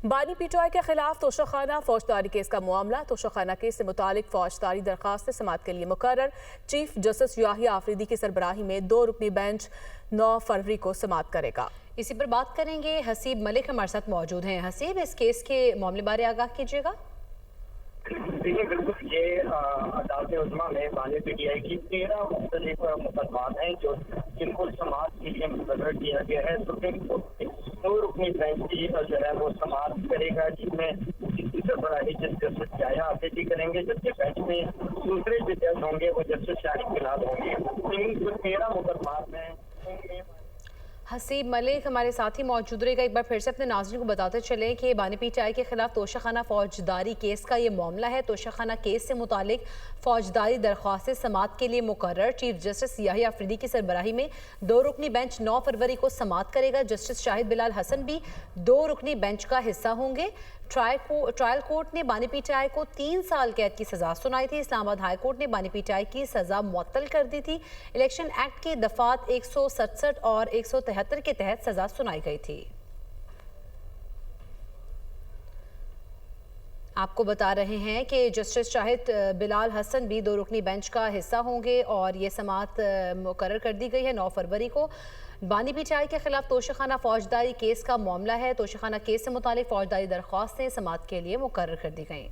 بانی P T I کے خلاف توشخانہ فوجداری کیس کا معاملہ توشخانہ کیس سے متعلق فوجداری درخواست سماعت کے لیے مقرر۔ چیف جسٹس یاحییٰ آفریدی کی سربراہی میں 2 رکنی بینچ 9 فروری کو سماعت کرے گا۔ اسی پر بات کریں گے، حسیب ملک ہمارے ساتھ موجود ہیں۔ حسیب، اس کیس کے معاملے بارے آگاہ کیجیے گا۔ دیکھیے بالکل یہ عدالت عظمیٰ میں بانی پی ٹی آئی کی 13 مختلف مقدمات ہیں جن کو سماعت کے لیے مقرر کیا گیا ہے۔ سپریم کورٹ 2 رکنی بینچ کی جو ہے وہ سماعت کرے گا، جس میں سربراہی جسٹس یاحییٰ آفریدی کریں گے، جبکہ بینچ میں دوسرے جو جج ہوں گے وہ جسٹس شاہد بلال ہوں گے۔ ان 13 مقدمات میں حسیب ملک ہمارے ساتھ ہی موجود رہے گا۔ ایک بار پھر سے اپنے ناظرین کو بتاتے چلیں کہ بانی پی ٹی آئی کے خلاف توشخانہ فوجداری کیس کا یہ معاملہ ہے۔ توشخانہ کیس سے متعلق فوجداری درخواست سماعت کے لیے مقرر۔ چیف جسٹس یاحییٰ آفریدی کی سربراہی میں 2 رکنی بینچ 9 فروری کو سماعت کرے گا۔ جسٹس شاہد بلال حسن بھی 2 رکنی بینچ کا حصہ ہوں گے۔ ٹرائل کورٹ نے بانی پی ٹی آئی کو 3 سال قید کی سزا سنائی تھی۔ اسلام آباد ہائی کورٹ نے بانی پی ٹی آئی کی سزا معطل کر دی تھی۔ الیکشن ایکٹ کے دفعات 167 اور 173 کے تحت سزا سنائی گئی تھی۔ آپ کو بتا رہے ہیں کہ جسٹس شاہد بلال حسن بھی 2 رکنی بینچ کا حصہ ہوں گے اور یہ سماعت مقرر کر دی گئی ہے 9 فروری کو۔ بانی پی ٹی آئی کے خلاف توشخانہ فوجداری کیس کا معاملہ ہے۔ توشخانہ کیس سے متعلق فوجداری درخواستیں سماعت کے لیے مقرر کر دی گئیں۔